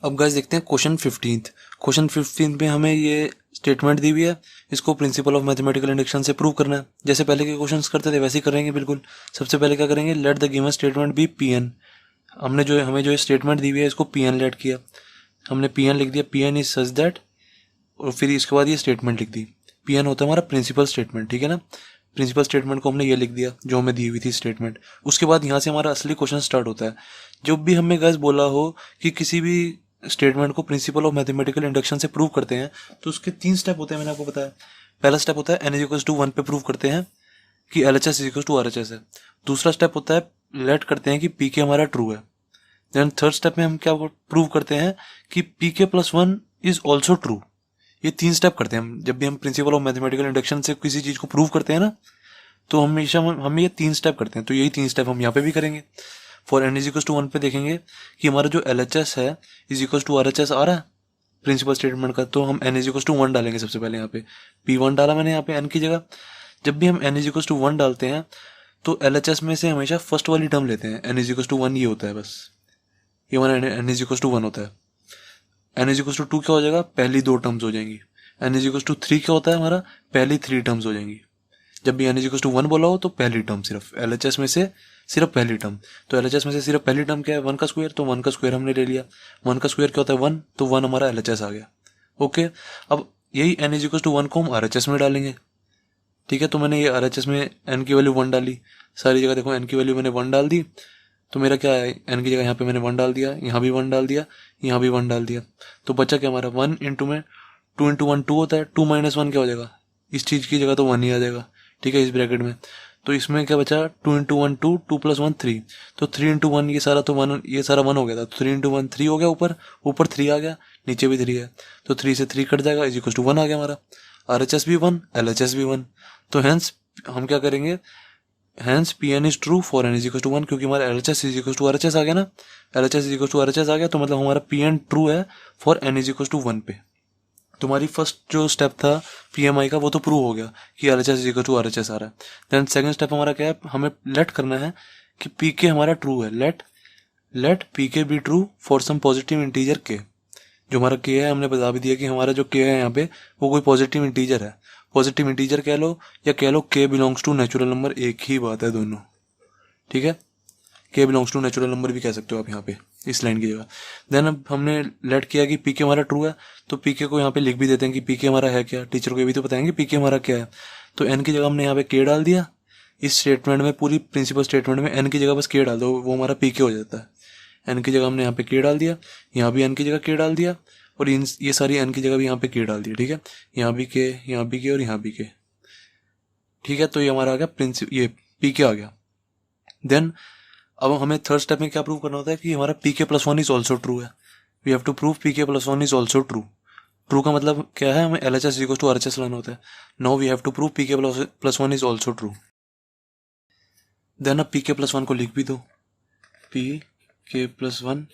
अब गाइस देखते हैं क्वेश्चन 15 में हमें ये स्टेटमेंट दी हुई है, इसको प्रिंसिपल ऑफ मैथमेटिकल इंडक्शन से प्रूव करना है। जैसे पहले के क्वेश्चंस करते थे वैसे ही करेंगे बिल्कुल। सबसे पहले क्या करेंगे, let the given statement be P N. हमें जो स्टेटमेंट दी हुई है इसको पी एन लेट किया, हमने पी एन लिख दिया, P N is such that, और फिर इसके बाद ये स्टेटमेंट लिख दी। पी एन होता है हमारा प्रिंसिपल स्टेटमेंट, ठीक है ना। प्रिंसिपल स्टेटमेंट को हमने ये लिख दिया जो हमें दी हुई थी स्टेटमेंट। उसके बाद यहाँ से हमारा असली क्वेश्चन स्टार्ट होता है। जब भी हमें गैस बोला हो कि किसी भी स्टेटमेंट को प्रिंसिपल ऑफ मैथमेटिकल इंडक्शन से प्रूव करते हैं, तो उसके 3 स्टेप होते हैं, मैंने आपको बताया। पहला स्टेप होता है एन इज इक्वल्स टू 1 पे प्रूव करते हैं कि L H S is equals to R H S है। दूसरा स्टेप होता है लेट करते हैं कि पी के हमारा ट्रू है। देन थर्ड स्टेप में हम क्या प्रूव करते हैं कि पी के प्लस 1 इज ऑल्सो ट्रू। ये 3 स्टेप करते हैं हम जब भी हम प्रिंसिपल ऑफ मैथमेटिकल इंडक्शन से किसी चीज को प्रूव करते हैं ना, तो हमेशा हम ये 3 स्टेप करते हैं। तो यही 3 स्टेप हम यहाँ पे भी करेंगे। For n is equals to 1 पे देखेंगे कि हमारा जो एल एच एस है is equals to R H S आ रहा है प्रिंसिपल स्टेटमेंट का, तो हम एन इज इक्वल्स टू 1 डालेंगे सबसे पहले। यहाँ पे P1 डाला मैंने यहाँ पे एन की जगह। जब भी हम एन इज इक्वल्स टू 1 डालते हैं तो एल एच एस में से हमेशा फर्स्ट वाली टर्म लेते हैं, एन इज इक्वल्स टू 1 ये होता है बस, ये हमारा एन इज इक्वल्स टू 1 होता है। एन इज इक्वल्स टू 2 क्या हो जाएगा, पहली 2 टर्म्स हो जाएंगी। एन इज इक्वल्स टू 3 क्या होता है हमारा, पहली 3 टर्म्स हो जाएंगी। जब भी एन इज इक्वल्स टू 1 बोला हो तो पहली टर्म सिर्फ एल एच एस में से सिर्फ पहली टर्म। तो एल एच एस में से सिर्फ पहली टर्म क्या है, 1 का स्क्वायर, तो 1 का स्क्वायर हमने ले लिया। 1 का स्क्वायर क्या होता है 1, तो 1 हमारा एल एच एस आ गया। ओके, अब यही एन इज इक्वल्स टू 1 को हम आर एच एस में डालेंगे। ठीक है, तो मैंने ये आर एच एस में एन की वैल्यू 1 डाली। सारी जगह देखो एन की वैल्यू मैंने 1 डाल दी, तो मेरा क्या है, एन की जगह यहाँ पे मैंने 1 डाल दिया, यहाँ भी 1 डाल दिया, यहाँ भी 1 डाल दिया। तो बचा क्या हमारा 1 इंटू में 2 इंटू 1 2 होता है, 2 माइनस 1 क्या हो जाएगा, इस चीज़ की जगह तो 1 ही आ जाएगा। ठीक है, इस ब्रैकेट में। तो इसमें क्या बचा 2 इंटू 1 2, 2 प्लस 1 3, तो 3 इंटू 1 ये सारा तो 1, ये सारा 1 हो गया था। तो 3 इंटू 1 3 हो गया, ऊपर 3 आ गया, नीचे भी 3 है, तो 3 से 3 कट जाएगा, इज इक्वल टू 1 आ गया हमारा। आर एच एस भी 1, एल एच एस भी 1। तो हेंस हम क्या करेंगे, hence P N is true for n is equal to 1, क्योंकि हमारा L H S is equal to R H S आ गया ना। L H S is equal to R H S आ गया, तो मतलब हमारा पी एन ट्रू है for n is equal to 1 पे। तुम्हारी फर्स्ट जो स्टेप था पीएमआई का वो तो प्रूव हो गया कि L H S equal to R H S आ रहा है। देन सेकंड स्टेप हमारा क्या है, हमें लेट करना है कि पी के हमारा ट्रू है। Let P K be true for some positive integer K. जो हमारा के है हमने बता भी दिया कि हमारा जो के है यहाँ पे वो कोई पॉजिटिव इंटीजर है। पॉजिटिव इंटीजर कह लो या कह लो के बिलोंग्स टू नेचुरल नंबर, एक ही बात है दोनों। ठीक है, के बिलोंग्स टू नेचुरल नंबर भी कह सकते हो आप यहाँ पे इस लाइन की जगह। देन अब हमने लेट किया कि पी के हमारा ट्रू है, तो पी के को यहाँ पे लिख भी देते हैं कि पी के हमारा है क्या। टीचर को ये भी तो बताएंगे पी के हमारा क्या है। तो एन की जगह हमने यहाँ पे के डाल दिया। इस स्टेटमेंट में, पूरी प्रिंसिपल स्टेटमेंट में एन की जगह बस के डाल दो, वो हमारा पी के हो जाता है। एन की जगह हमने यहाँ पे के डाल दिया, यहाँ भी एन की जगह के डाल दिया, और ये सारी एन की जगह भी यहाँ पे के डाल दिया। ठीक है, यहाँ भी के, यहाँ भी के, और यहाँ भी के। ठीक है, तो ये हमारा आ गया ये पी के आ गया। देन अब हमें थर्ड स्टेप में क्या प्रूव करना होता है कि हमारा पी के प्लस 1 इज ऑल्सो ट्रू है। We have to prove P के plus 1 is also true. True का मतलब क्या है, हमें L H S equal to R H S लाना होता है। Now we have to prove P के plus 1 is also true. Then अब पी के प्लस 1 को लिख भी दो, पी के plus 1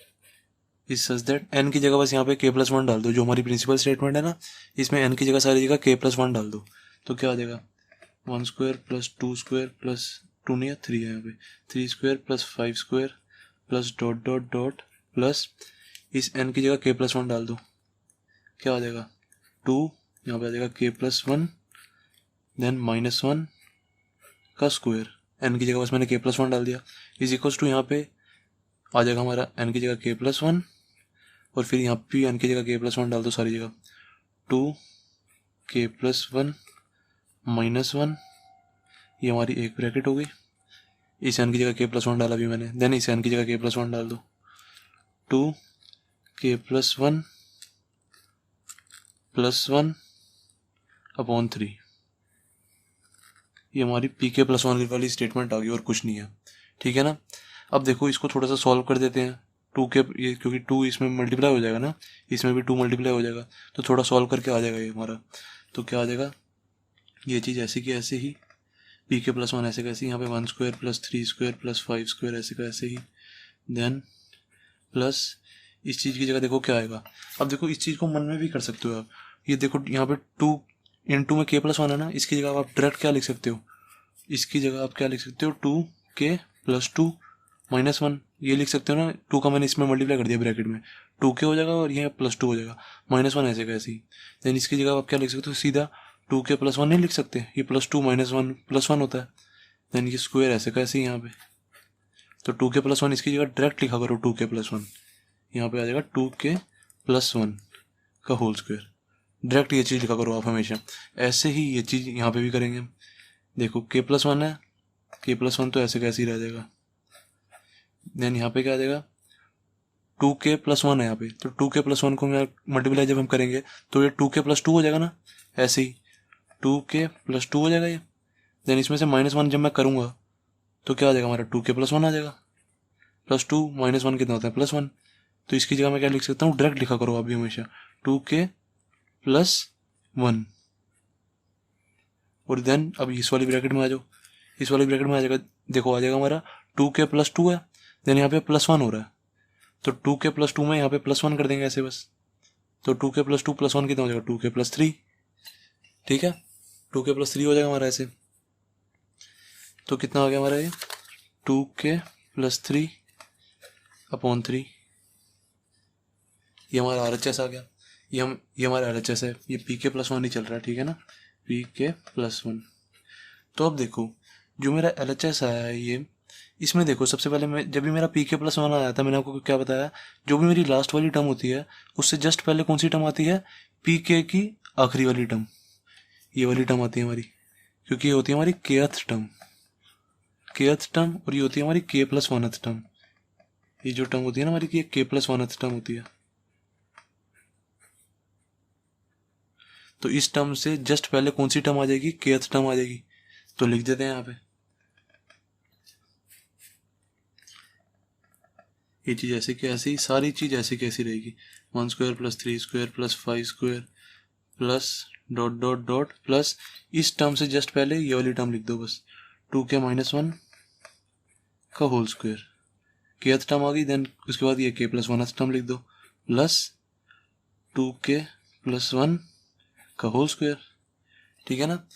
is such that, n की जगह बस यहाँ पे के प्लस 1 डाल दो, जो हमारी प्रिंसिपल स्टेटमेंट है ना, इसमें एन की जगह सारी जगह के प्लस 1 डाल दो। तो क्या आ जाएगा 1 स्क्वायर प्लस 2 स्क्वायर प्लस 2 नहीं है 3 है यहाँ पे, 3 square plus 5 square plus dot dot dot plus इस n की जगह k प्लस 1 डाल दो। क्या आ जाएगा 2, यहाँ पे आ जाएगा k प्लस 1, देन माइनस 1 का स्क्वायर, n की जगह बस मैंने k प्लस 1 डाल दिया, इज इक्वल्स टू यहाँ पे आ जाएगा हमारा n की जगह k प्लस 1, और फिर यहाँ पे n की जगह k प्लस 1 डाल दो सारी जगह, 2 k प्लस 1 माइनस 1, ये हमारी एक ब्रैकेट हो गई। इस एन की जगह के प्लस 1 डाला भी मैंने, देन इस एन की जगह के प्लस 1 डाल दो, 2 के प्लस 1 प्लस 1 अपॉन 3। ये हमारी पी के प्लस 1 वाली स्टेटमेंट आ गई और कुछ नहीं है। ठीक है ना, अब देखो इसको थोड़ा सा सॉल्व कर देते हैं। 2 के ये क्योंकि 2 इसमें मल्टीप्लाई हो जाएगा ना, इसमें भी 2 मल्टीप्लाई हो जाएगा, तो थोड़ा सॉल्व करके आ जाएगा ये हमारा। तो क्या आ जाएगा, ये चीज़ ऐसे की ऐसे ही, पी के प्लस 1 ऐसे कैसे, यहाँ पे 1 square plus 3 square plus 5 square ऐसे का ऐसे ही, देन प्लस इस चीज़ की जगह देखो क्या आएगा। अब देखो इस चीज़ को मन में भी कर सकते हो आप, ये देखो यहाँ पे 2 इंटू में के प्लस 1 है ना, इसकी जगह आप डायरेक्ट क्या लिख सकते हो, इसकी जगह आप क्या लिख सकते हो 2 के प्लस 2 माइनस 1, ये लिख सकते हो ना, 2 का मैंने इसमें मल्टीप्लाई कर दिया ब्रैकेट में, 2k हो जाएगा और ये +2 हो जाएगा, -1 ऐसे का ऐसे ही। देन इसकी जगह आप क्या लिख सकते हो, सीधा 2k + 1 नहीं लिख सकते, ये +2 -1 +1 होता है। देन ये स्क्वायर ऐसे का ऐसे ही यहाँ पे, तो 2k + 1 इसकी जगह डायरेक्ट लिखा करो 2k + 1, यहाँ पे आ जाएगा 2k + 1 का होल स्क्वायर। डायरेक्ट ये चीज़ लिखा करो आप हमेशा। ऐसे ही ये चीज़ यहाँ पे भी करेंगे। देखो k + 1 है, k + 1 तो ऐसे कैसे ही रह जाएगा। देन यहाँ पे क्या आ जाएगा, 2k + 1 है यहाँ पे, तो 2k + 1 को मल्टीप्लाई जब हम करेंगे तो ये 2k + 2 हो जाएगा ना, ऐसे ही 2k + 2 हो जाएगा ये। देन इसमें से -1 जब मैं करूँगा तो क्या आ जाएगा हमारा, 2k + 1 आ जाएगा। +2 -1 कितना होता है, +1। तो इसकी जगह मैं क्या लिख सकता हूँ, डायरेक्ट लिखा करो आप भी हमेशा 2k + 1। और देन अब इस वाली ब्रैकेट में आ जाओ, इस वाली ब्रैकेट में आ जाएगा, देखो आ जाएगा हमारा 2k + 2 है, देन यहाँ पे +1 हो रहा है, तो 2k + 2 में यहाँ पे +1 कर देंगे ऐसे बस। तो 2k + 2 + 1 कितना हो जाएगा, 2k + 3। ठीक है, 2k + 3 हो जाएगा हमारा ऐसे। तो कितना आ गया हमारा ये, 2k + 3/3। ये हमारा RHS आ गया। ये हमारा RHS है, ये pk + 1 ही चल रहा है, ठीक है ना, pk + 1। तो अब देखो जो मेरा LHS आया है ये, इसमें देखो सबसे पहले मैं जब भी मेरा pk + 1 आया था, मैंने आपको क्या बताया, जो भी मेरी लास्ट वाली टर्म होती है उससे जस्ट पहले कौन सी टर्म आती है, pk की आखिरी वाली टर्म, ये वाली टर्म आती है हमारी, क्योंकि ये होती है हमारी kth टर्म, और ये होती है हमारी k + 1th टर्म। ये जो टर्म होती है ना हमारी, ये k + 1th टर्म होती है। तो इस टर्म से जस्ट पहले कौन सी टर्म आ जाएगी, kth टर्म आ जाएगी। तो लिख देते हैं यहाँ पे, ये चीज़ ऐसी की ऐसी, सारी चीज़ ऐसी कैसी रहेगी, 1² + 3² + 5² प्लस इस टर्म से जस्ट पहले ये वाली टर्म लिख दो बस, 2k - 1 का होल स्क्वायर, kth टर्म आ गई। देन उसके बाद ये k + 1th टर्म लिख दो, प्लस 2k + 1 का होल स्क्वायर। ठीक है ना,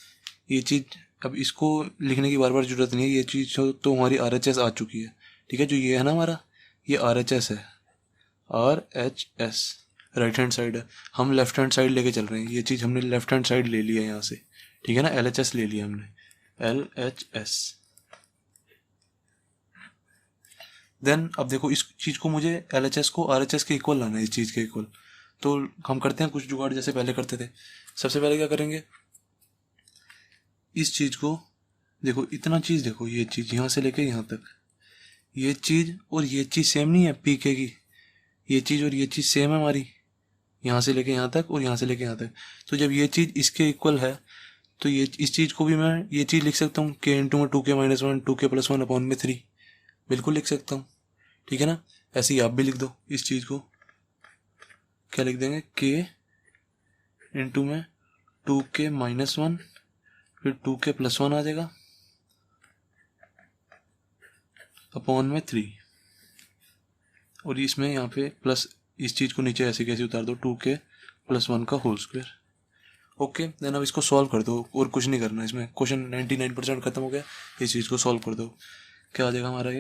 ये चीज़ अब इसको लिखने की बार बार जरूरत नहीं है, ये चीज़ तो हमारी RHS आ चुकी है। ठीक है, जो ये है ना हमारा, ये RHS है, RHS राइट हैंड साइड है, हम लेफ्ट हैंड साइड लेके चल रहे हैं, ये चीज़ हमने लेफ्ट हैंड साइड ले लिया है यहाँ से। ठीक है ना, LHS ले लिया हमने, LHS। देन अब देखो इस चीज़ को मुझे LHS को RHS के इक्वल लाना है, इस चीज़ के इक्वल। तो हम करते हैं कुछ जुगाड़ जैसे पहले करते थे। सबसे पहले क्या करेंगे, इस चीज़ को देखो, इतना चीज़ देखो, ये चीज़ यहाँ से लेके यहाँ तक, ये चीज़ और ये चीज़ सेम नहीं है पीके की, ये चीज़ और ये चीज़ सेम है हमारी, यहाँ से लेके यहाँ तक और यहाँ से लेके यहाँ तक। तो जब ये चीज़ इसके इक्वल है तो ये इस चीज़ को भी मैं ये चीज़ लिख सकता हूँ k × 2k - 1 2k + 1/3, बिल्कुल लिख सकता हूँ। ठीक है ना, ऐसे ही आप भी लिख दो इस चीज़ को, क्या लिख देंगे, k × 2k - 1 फिर 2k + 1 आ जाएगा /3, और इसमें यहाँ पे प्लस इस चीज़ को नीचे ऐसे कैसे उतार दो, 2k + 1 का होल स्क्वायर। ओके, देन अब इसको सॉल्व कर दो, और कुछ नहीं करना इसमें, क्वेश्चन 99% खत्म हो गया। इस चीज़ को सॉल्व कर दो, क्या आ जाएगा हमारा,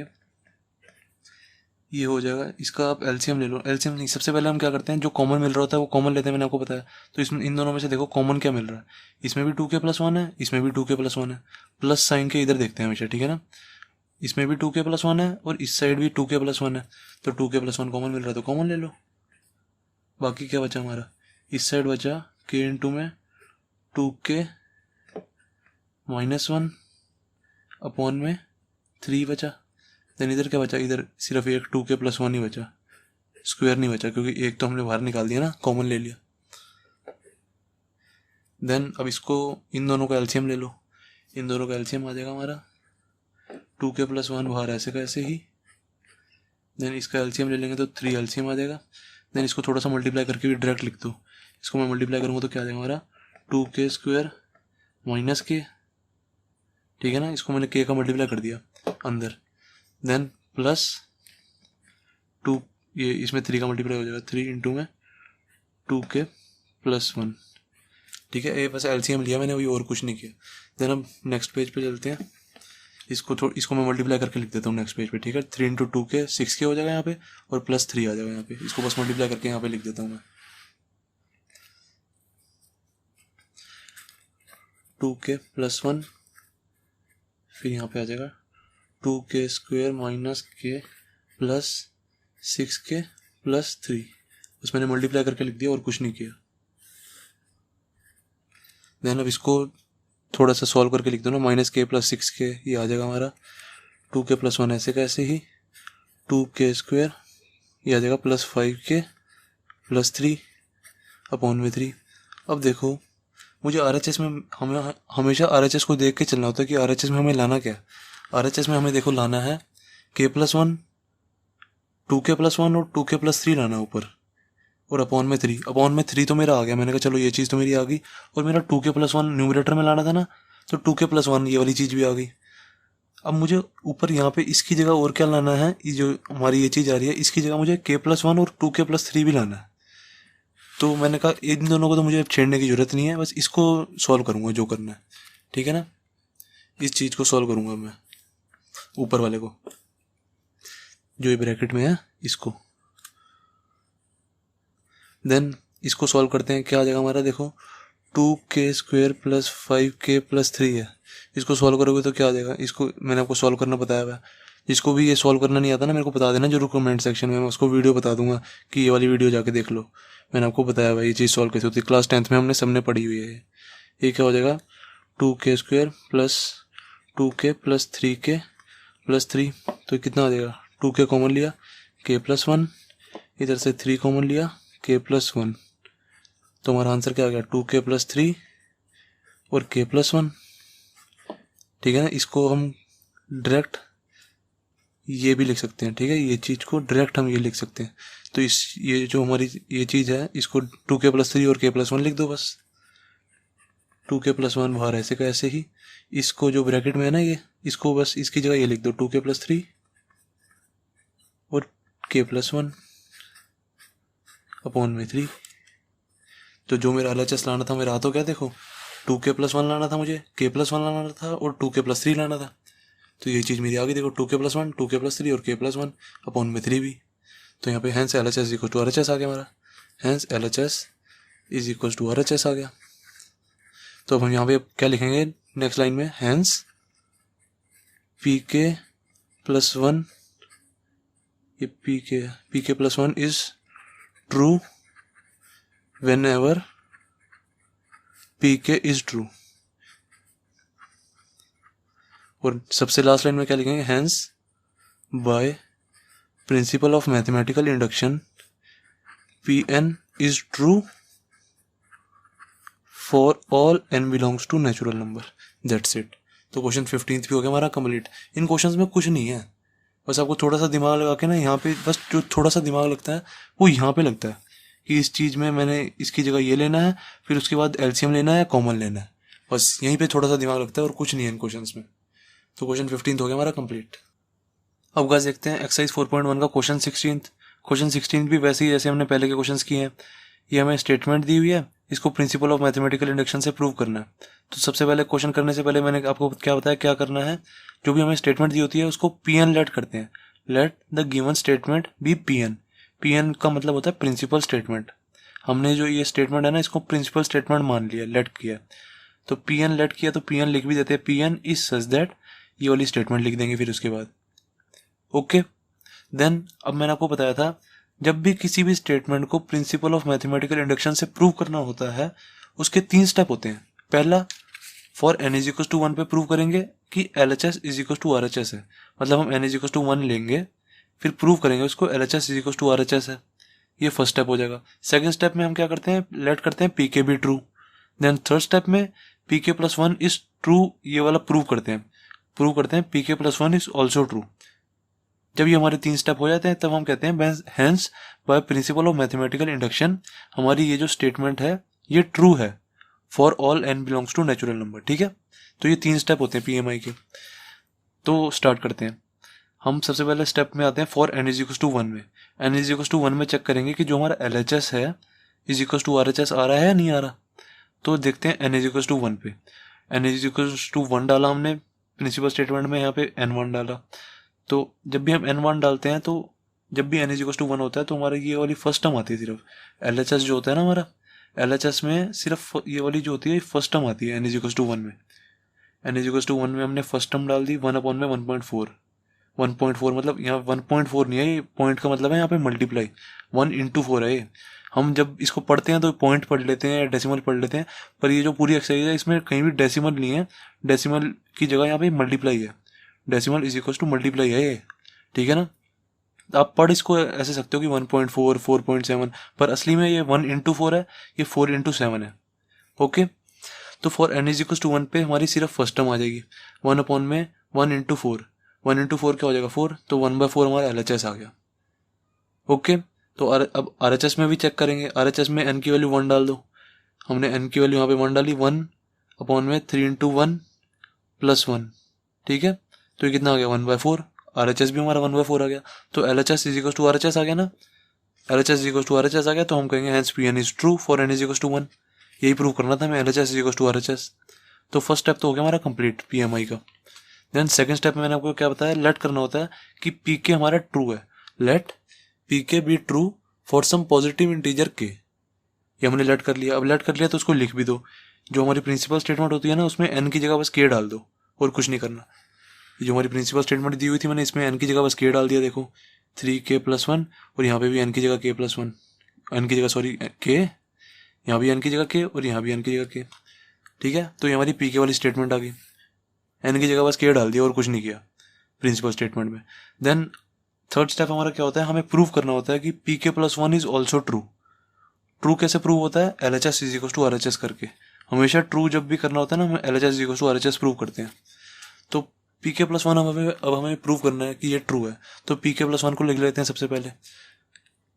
ये हो जाएगा। इसका आप LCM ले लो, LCM नहीं, सबसे पहले हम क्या करते हैं, जो कॉमन मिल रहा होता है वो कॉमन लेते हैं, मैंने आपको बताया। तो इसमें इन दोनों में से देखो कॉमन क्या मिल रहा है, इसमें भी 2k + 1 है, इसमें भी 2k + 1 है, प्लस साइन के इधर देखते हैं हमेशा। ठीक है ना, इसमें भी 2k + 1 है और इस साइड भी 2k + 1 है, तो 2k + 1 कॉमन मिल रहा है तो कॉमन ले लो। बाकी क्या बचा हमारा, इस साइड बचा k × 2k - 1/3 बचा। देन इधर क्या बचा, इधर सिर्फ एक 2k + 1 ही बचा, स्क्वायर नहीं बचा, क्योंकि एक तो हमने बाहर निकाल दिया ना, कॉमन ले लिया। देन अब इसको, इन दोनों का LCM ले लो, इन दोनों का LCM आ जाएगा हमारा 2k + 1 बाहर ऐसे का ऐसे ही। देन इसका LCM ले लेंगे तो 3 LCM आ जाएगा। देन इसको थोड़ा सा मल्टीप्लाई करके भी डायरेक्ट लिख दो, इसको मैं मल्टीप्लाई करूँगा तो क्या आ जाएगा हमारा, 2k² - k। ठीक है ना, इसको मैंने k का मल्टीप्लाई कर दिया अंदर, देन प्लस 2, ये इसमें 3 का मल्टीप्लाई हो जाएगा, 3 × 2k + 1। ठीक है, ये बस LCM लिया मैंने, अभी और कुछ नहीं किया। देन हम नेक्स्ट पेज पे चलते हैं। इसको मैं मल्टीप्लाई करके लिख देता हूँ नेक्स्ट पेज पे, ठीक है। 3 इंटू 2k 6k हो जाएगा यहाँ पे, और प्लस 3 आ जाएगा यहाँ पे। इसको बस मल्टीप्लाई करके यहाँ पे लिख देता हूँ मैं। 2k प्लस 1, फिर यहाँ पे आ जाएगा 2k square minus k plus 6k plus 3। बस मैंने मल्टीप्लाई करके लिख दिया और कुछ नहीं किया। देन अब इसको थोड़ा सा सॉल्व करके लिख दो ना, माइनस k प्लस 6k ये आ जाएगा हमारा। 2k प्लस 1 ऐसे कैसे ही 2k स्क्वेयर, ये आ जाएगा प्लस 5k प्लस 3 अपॉन में 3। अब देखो मुझे RHS में हमें हमेशा RHS को देख के चलना होता है कि RHS में हमें लाना क्या है। RHS में हमें देखो लाना है k प्लस 1, 2k प्लस 1 और 2k प्लस 3 लाना है ऊपर, और अपॉन में 3। अपॉन में 3 तो मेरा आ गया, मैंने कहा चलो ये चीज़ तो मेरी आ गई। और मेरा 2k प्लस 1 न्यूमरेटर में लाना था ना, तो 2k प्लस 1 ये वाली चीज़ भी आ गई। अब मुझे ऊपर यहाँ पे इसकी जगह और क्या लाना है, ये जो हमारी ये चीज़ आ रही है इसकी जगह मुझे k प्लस 1 और 2k प्लस 3 भी लाना है। तो मैंने कहा इन दोनों को तो मुझे छेड़ने की ज़रूरत नहीं है, बस इसको सॉल्व करूँगा जो करना है, ठीक है ना। इस चीज़ को सॉल्व करूँगा मैं, ऊपर वाले को जो ये ब्रैकेट में है इसको। देन इसको सॉल्व करते हैं, क्या आ जाएगा हमारा, देखो 2k square plus 5k plus 3 है। इसको सॉल्व करोगे तो क्या आ जाएगा, इसको मैंने आपको सॉल्व करना बताया हुआ है। जिसको भी ये सॉल्व करना नहीं आता ना, मेरे को बता देना जरूर कमेंट सेक्शन में, मैं उसको वीडियो बता दूंगा कि ये वाली वीडियो जाके देख लो, मैंने आपको बताया हुआ है ये चीज़ सॉल्व कैसे होती है। क्लास 10th में हमने सबने पढ़ी हुई है। ये क्या हो जाएगा 2k square plus 2k plus 3k plus 3, तो कितना आ जाएगा 2k कॉमन लिया k प्लस 1, इधर से 3 कॉमन लिया k प्लस 1, तो हमारा आंसर क्या आ गया 2k प्लस 3 और k प्लस 1, ठीक है ना। इसको हम डायरेक्ट ये भी लिख सकते हैं, ठीक है। ये चीज़ को डायरेक्ट हम ये लिख सकते हैं। तो ये जो हमारी ये चीज़ है इसको 2k प्लस 3 और k प्लस 1 लिख दो बस। 2k प्लस 1 बाहर ऐसे का ऐसे ही, इसको जो ब्रैकेट में है ना ये, इसको बस इसकी जगह ये लिख दो 2k प्लस 3 और k प्लस 1 अपॉन में 3। तो जो मेरा LHS लाना था मेरा आ तो क्या, देखो 2k प्लस 1 लाना था मुझे, k प्लस 1 लाना था और 2k प्लस 3 लाना था। तो ये चीज़ मेरी आ गई, देखो 2k प्लस 1, 2k प्लस 3 और k प्लस 1 अपॉन में 3 भी। तो यहाँ पे hence LHS equal to RHS आ गया हमारा, hence LHS is equal to RHS आ गया। तो अब हम यहाँ पे क्या लिखेंगे नेक्स्ट लाइन में, हैंस PK प्लस 1, ये PK plus 1 is true whenever PK is true. और सबसे लास्ट लाइन में क्या लिखेंगे, hence by principle of mathematical induction Pn is true for all n belongs to natural number, that's it. तो question 15 भी हो गया हमारा कंप्लीट। इन क्वेश्चंस में कुछ नहीं है, बस आपको थोड़ा सा दिमाग लगा के ना यहाँ पे, बस जो थोड़ा सा दिमाग लगता है वो यहाँ पे लगता है कि इस चीज़ में मैंने इसकी जगह ये लेना है, फिर उसके बाद LCM लेना है, कॉमन लेना है, बस यहीं पे थोड़ा सा दिमाग लगता है और कुछ नहीं है इन क्वेश्चंस में। तो क्वेश्चन 15 हो गया हमारा कंप्लीट। अब गाइस देखते हैं एक्सरसाइज 4.1 का क्वेश्चन 16। क्वेश्चन 16 भी वैसे ही जैसे हमने पहले के क्वेश्चंस किए हैं। ये हमें स्टेटमेंट दी हुई है, इसको प्रिंसिपल ऑफ मैथमेटिकल इंडक्शन से प्रूव करना है। तो सबसे पहले क्वेश्चन करने से पहले मैंने आपको क्या बताया क्या करना है, जो भी हमें स्टेटमेंट दी होती है उसको PN लेट करते हैं। Let the given statement be PN। PN का मतलब होता है प्रिंसिपल स्टेटमेंट। हमने जो ये स्टेटमेंट है ना इसको प्रिंसिपल स्टेटमेंट मान लिया, लेट किया, तो PN लेट किया तो PN लिख भी देते हैं, PN इज सच दैट, ये वाली स्टेटमेंट लिख देंगे फिर उसके बाद। ओके देन अब मैंने आपको बताया था जब भी किसी भी स्टेटमेंट को प्रिंसिपल ऑफ मैथमेटिकल इंडक्शन से प्रूव करना होता है उसके 3 स्टेप होते हैं। पहला for n is equal to 1 पे प्रूव करेंगे कि LHS is equal to RHS है, मतलब हम n इज इक्वल टू 1 लेंगे फिर प्रूव करेंगे उसको LHS is equal to RHS है, ये फर्स्ट स्टेप हो जाएगा। सेकंड स्टेप में हम क्या करते हैं, लेट करते हैं PK भी ट्रू। देन थर्ड स्टेप में PK प्लस 1 इज ट्रू, ये वाला प्रूव करते हैं PK plus 1 is also true. जब ये हमारे 3 स्टेप हो जाते हैं तब हम कहते हैं hence by principle of mathematical induction हमारी ये जो स्टेटमेंट है ये ट्रू है for all n belongs to natural number, ठीक है। तो ये 3 स्टेप होते हैं PMI के। तो स्टार्ट करते हैं। हम सबसे पहले स्टेप में आते हैं for n is equal to 1 में। n इज इक्वल टू 1 में चेक करेंगे कि जो हमारा LHS है इज इक्वल टू RHS आ रहा है या नहीं आ रहा। तो देखते हैं n इज इक्वल टू 1 पे, n इज इक्वल टू 1 डाला हमने, प्रिंसिपल स्टेटमेंट में यहाँ पे n1 डाला, तो जब भी हम n1 डालते हैं तो जब भी n इज इक्वल टू 1 होता है तो हमारा ये वाली फर्स्ट टर्म आती है सिर्फ। LHS जो होता है ना हमारा, LHS में सिर्फ ये वाली जो होती है फर्स्ट टर्म आती है n इज इक्वल टू 1 में। n इज इक्वल टू 1 में हमने फर्स्ट टर्म डाल दी 1 अपॉन में 1.4। 1.4 मतलब यहाँ 1.4 नहीं है, ये पॉइंट का मतलब है यहाँ पे मल्टीप्लाई, 1 इंटू 4 है ये। हम जब इसको पढ़ते हैं तो पॉइंट पढ़ लेते हैं या डेसिमल पढ़ लेते हैं, पर ये जो पूरी एक्सरसाइज है इसमें कहीं भी डेसिमल नहीं है, डेसिमल की जगह यहाँ पे मल्टीप्लाई है। Decimal is equal to multiply है ये, ठीक है ना। आप पढ़ इसको ऐसे सकते हो कि 1.4, 4.7, पर असली में ये 1 इंटू 4 है, ये 4 इंटू 7 है। ओके, तो for n is equal to 1 पे हमारी सिर्फ फर्स्ट टर्म आ जाएगी 1 अपॉन में 1 इंटू 4। 1 इंटू 4 क्या हो जाएगा 4, तो 1/4 हमारा LHS आ गया। ओके, तो अब RHS में भी चेक करेंगे। RHS में n की वैल्यू 1 डाल दो, हमने n की वैल्यू यहाँ पे 1 डाली, 1 अपॉन में 3 इंटू 1 प्लस 1, ठीक है। तो ये कितना आ गया 1/4, RHS भी हमारा 1/4 आ गया, तो LHS is equal to RHS आ गया ना। LHS is equal to RHS आ गया, तो हम कहेंगे hence Pn is true for n is equal to 1। यही प्रूव करना था हमें, LHS is equal to RHS। तो फर्स्ट स्टेप तो हो गया हमारा कंप्लीट PMI का। देन सेकंड स्टेप में मैंने आपको क्या बताया, लेट करना होता है कि PK हमारा ट्रू है। Let PK be true for some positive integer K। ये हमने लेट कर लिया। अब लेट कर लिया तो उसको लिख भी दो। जो हमारी प्रिंसिपल स्टेटमेंट होती है ना, उसमें n की जगह बस K डाल दो और कुछ नहीं करना। जो हमारी प्रिंसिपल स्टेटमेंट दी हुई थी मैंने, इसमें n की जगह बस K डाल दिया, देखो 3K + 1, और यहाँ पे भी n की जगह K + 1, n की जगह सॉरी K, यहाँ भी n की जगह K और यहाँ भी n की जगह K, ठीक है। तो ये हमारी PK वाली स्टेटमेंट आ गई। n की जगह बस K डाल दिया और कुछ नहीं किया प्रिंसिपल स्टेटमेंट में। देन थर्ड स्टेप हमारा क्या होता है, हमें प्रूव करना होता है कि PK + 1 is also true. True कैसे प्रूव होता है, LHS is equal to RHS करके। हमेशा ट्रू जब भी करना होता है ना, हम LHS is equal to RHS prove करते हैं। तो PK + 1 अब हमें प्रूव करना है कि ये ट्रू है, तो PK + 1 को लिख लेते हैं सबसे पहले।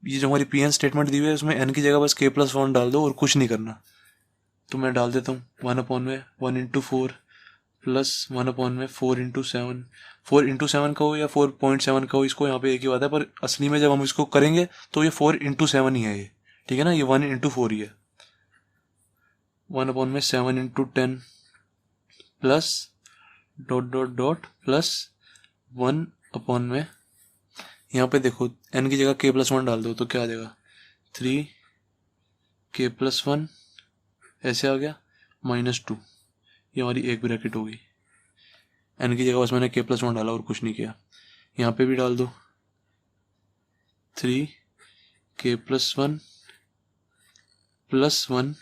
ये जो हमारी PN स्टेटमेंट दी हुई है उसमें n की जगह बस K + 1 डाल दो और कुछ नहीं करना। तो मैं डाल देता हूँ 1 अपॉन में 1 इंटू 4 प्लस 1 अपॉन में 4 इंटू 7। 4 इंटू 7 का हो या 4.7 का हो, इसको यहाँ पे एक ही बात है, पर असली में जब हम इसको करेंगे तो ये 4 इंटू 7 ही है ये, ठीक है ना। ये 1 इंटू 4 ही है। 1 अपॉन में 7 into 10 plus dot dot dot plus 1 upon में, यहाँ पे देखो n की जगह K + 1 डाल दो तो क्या आ जाएगा 3K + 1 ऐसे आ गया -2। ये हमारी एक ब्रैकेट होगी। n की जगह बस मैंने K + 1 डाला और कुछ नहीं किया। यहाँ पे भी डाल दो 3K + 1 प्लस 1,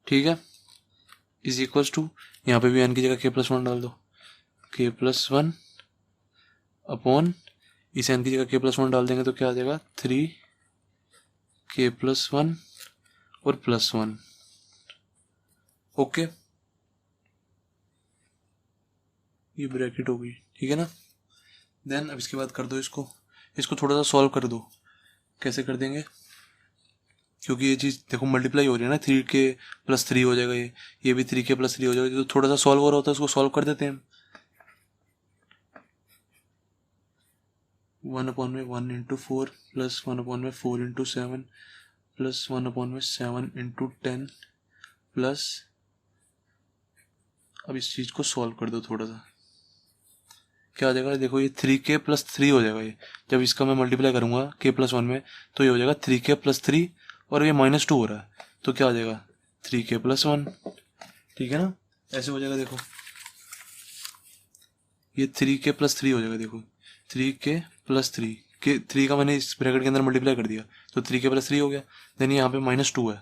ठीक है, इज इक्वल्स टू, यहाँ पे भी n की जगह K + 1 डाल दो, K + 1 अपॉन, इस n की जगह K + 1 डाल देंगे तो क्या आ जाएगा 3K + 1 और +1। ओके, ये ब्रैकेट होगी, ठीक है ना। देन अब इसके बाद कर दो इसको थोड़ा सा सॉल्व कर दो। कैसे कर देंगे, क्योंकि ये चीज़ देखो मल्टीप्लाई हो रही है ना, 3K + 3 हो जाएगा, ये भी 3K + 3 हो जाएगा। तो थोड़ा सा सॉल्व हो रहा होता है, उसको सॉल्व कर देते हैं। 1 अपॉन में 1 इंटू 4 प्लस 1 अपॉन में 4 इंटू 7 प्लस 1 अपॉन में 7 इंटू 10 प्लस, अब इस चीज़ को सॉल्व कर दो थोड़ा सा, क्या आ जाएगा देखो, ये 3K + 3 हो जाएगा। ये जब इसका मैं मल्टीप्लाई करूंगा K + 1 में तो ये हो जाएगा 3K + 3 और ये -2 हो रहा है, तो क्या आ जाएगा 3K + 1, ठीक है ना। ऐसे हो जाएगा, देखो ये 3K + 3 हो जाएगा, देखो 3K + 3 के 3 का मैंने इस ब्रैकेट के अंदर मल्टीप्लाई कर दिया तो 3K + 3 हो गया। देन यहाँ पे -2 है,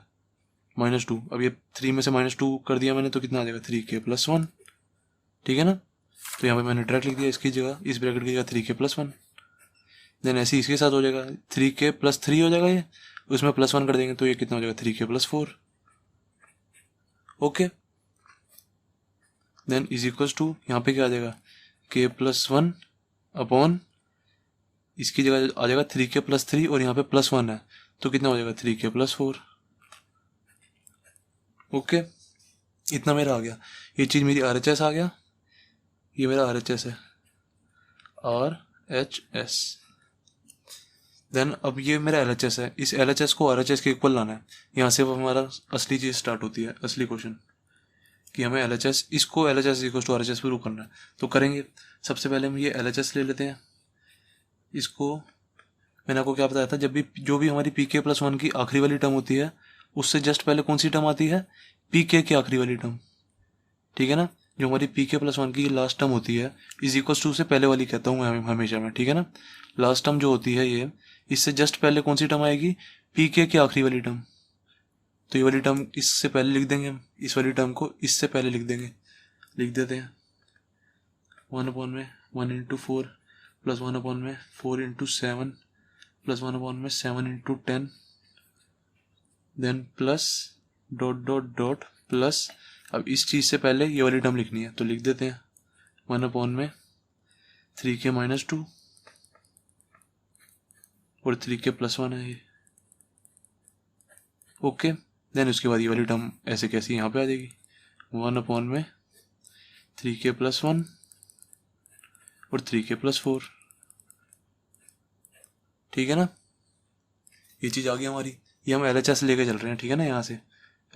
-2, अब ये 3 में से -2 कर दिया मैंने तो कितना आ जाएगा 3K + 1, ठीक है ना। तो यहाँ पे मैंने डायरेक्ट लिख दिया इसकी जगह, इस ब्रैकेट की जगह 3K + 1। देन ऐसे इसके साथ हो जाएगा 3K + 3 हो जाएगा, ये उसमें +1 कर देंगे तो ये कितना हो जाएगा 3K + 4। Okay, then is equals to, यहाँ पे क्या आ जाएगा K + 1 अपॉन, इसकी जगह आ जाएगा 3K + 3 और यहाँ पे +1 है तो कितना हो जाएगा 3K + 4। ओके, इतना मेरा आ गया। ये चीज़ मेरी RHS आ गया, ये मेरा RHS है, RHS। देन अब ये मेरा LHS है, इस LHS को RHS के इक्वल लाना है। यहाँ से वो हमारा असली चीज़ स्टार्ट होती है, असली क्वेश्चन। कि हमें LHS इसको LHS equal to RHS prove करना है। तो करेंगे, सबसे पहले हम ये LHS ले लेते हैं। इसको मैंने आपको क्या बताया था, जब भी जो भी हमारी PK+1 की आखिरी वाली टर्म होती है उससे जस्ट पहले कौन सी टर्म आती है, PK की आखिरी वाली टर्म, ठीक है ना। जो हमारी PK+1 की लास्ट टर्म होती है इज इक्वल टू से पहले वाली कहता हूँ मैं हमेशा में, ठीक है ना। लास्ट टर्म जो होती है ये, इससे जस्ट पहले कौन सी टर्म आएगी, PK की आखिरी वाली टर्म। तो ये वाली टर्म इससे पहले लिख देंगे हम, इस वाली टर्म को इससे पहले लिख देंगे, लिख देते हैं 1/1 × 4 plus 1/4 × 7 plus 1/7 × 10 then plus dot dot dot plus. अब इस चीज़ से पहले ये वाली टर्म लिखनी है तो लिख देते हैं 1/3k-2 और 3k+1 है ये, ओके। देन उसके बाद ये वाली टर्म ऐसे कैसी यहाँ पे आ जाएगी 1/3k+1 और 3k+4, ठीक है ना। ये चीज़ आ गई हमारी, ये हम LHS लेके चल रहे हैं, ठीक है ना। यहाँ से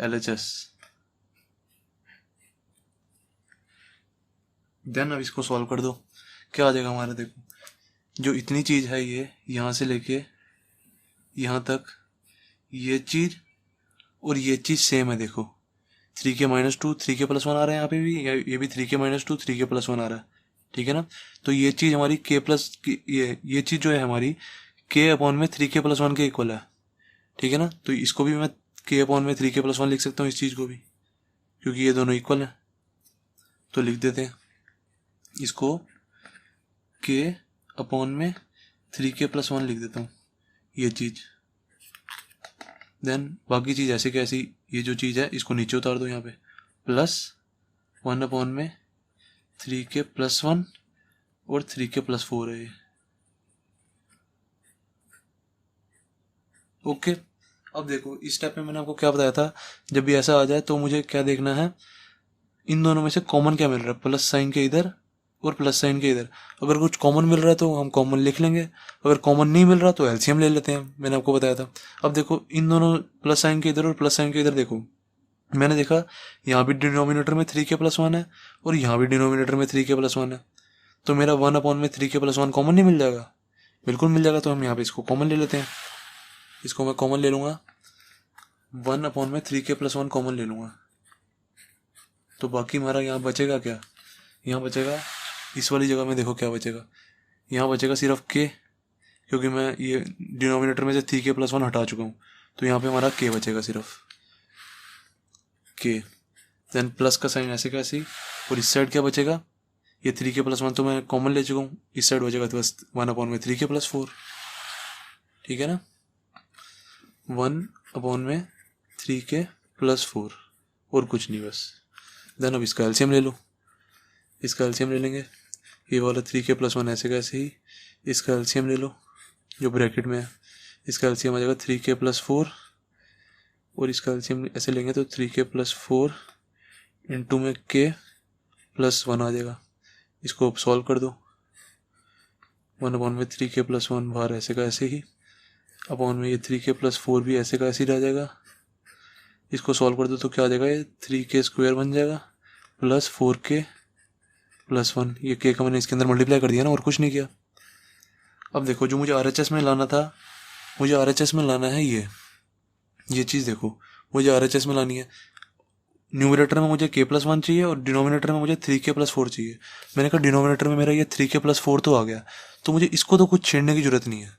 LHS, देन अब इसको सॉल्व कर दो, क्या आ जाएगा हमारा। देखो जो इतनी चीज़ है ये यहाँ से लेके यहाँ तक, ये चीज़ और ये चीज़ सेम है। देखो 3k-2 3k+1 आ रहा है यहाँ पे भी, ये भी 3k-2 3k+1 आ रहा है, ठीक है ना। तो ये चीज़ हमारी ये चीज़ जो है हमारी k/3k+1 के इक्वल है, ठीक है ना। तो इसको भी मैं k/3k+1 लिख सकता हूँ इस चीज़ को भी, क्योंकि ये दोनों इक्वल हैं। तो लिख देते हैं इसको k/3k+1 लिख देता हूँ ये चीज़। देन बाकी चीज़ ऐसे कैसी, ये जो चीज़ है इसको नीचे उतार दो यहाँ पे, प्लस 1/3k+1 और 3k+4 है ये, ओके। अब देखो इस स्टेप में मैंने आपको क्या बताया था, जब भी ऐसा आ जाए तो मुझे क्या देखना है, इन दोनों में से कॉमन क्या मिल रहा है, प्लस साइन के इधर और प्लस साइन के इधर। अगर कुछ कॉमन मिल रहा है तो हम कॉमन लिख लेंगे, अगर कॉमन नहीं मिल रहा तो एलसीएम ले लेते हैं, मैंने आपको बताया था। अब देखो इन दोनों प्लस साइन के इधर और प्लस साइन के इधर, देखो मैंने देखा यहाँ भी डिनोमिनेटर में 3k+1 है और यहाँ भी डिनोमिनेटर में 3k+1 है, तो मेरा 1/3k+1 कॉमन नहीं मिल जाएगा, बिल्कुल मिल जाएगा। तो हम यहाँ पे इसको कॉमन ले लेते हैं, इसको मैं कॉमन ले लूँगा, 1/3k+1 कॉमन ले लूँगा। तो बाकी हमारा यहाँ बचेगा क्या, यहाँ बचेगा इस वाली जगह में, देखो क्या बचेगा, यहाँ बचेगा सिर्फ k, क्योंकि मैं ये डिनोमिनेटर में से 3k+1 हटा चुका हूँ, तो यहाँ पे हमारा k बचेगा सिर्फ k। देन प्लस का साइन ऐसे कैसे, और इस साइड क्या बचेगा, ये 3k+1 तो मैं कॉमन ले चुका हूँ, इस साइड बचेगा तो बस 1/3k+4, ठीक है ना, 1/3k+4 और कुछ नहीं बस। देन अब इसका एलसीएम ले लो, इसका एलसीएम ले लेंगे, ये वाला 3k+1 ऐसे कैसे ही, इसका एलसीएम ले लो जो ब्रैकेट में है, इसका एलसीएम आ जाएगा 3k+4 और इसका एलसीएम ऐसे लेंगे तो 3k+4 इंटू में k+1 आ जाएगा। इसको अब सॉल्व कर दो, 1/3k+1 बाहर ऐसे का ऐसे ही, अपॉन में ये 3k+4 भी ऐसे का ऐसे ही रह जाएगा। इसको सॉल्व कर दो तो क्या आ जाएगा, ये 3k² बन जाएगा प्लस 4k+1, ये k का मैंने इसके अंदर मल्टीप्लाई कर दिया ना, और कुछ नहीं किया। अब देखो जो मुझे RHS में लाना था, मुझे RHS में लाना है ये चीज़, देखो मुझे RHS में लानी है, न्यूमरेटर में मुझे k+1 चाहिए और डिनोमिनेटर में मुझे 3k+4 चाहिए। मैंने कहा डिनोमिनेटर में मेरा ये 3k+4 तो आ गया, तो मुझे इसको तो कुछ छेड़ने की जरूरत नहीं है,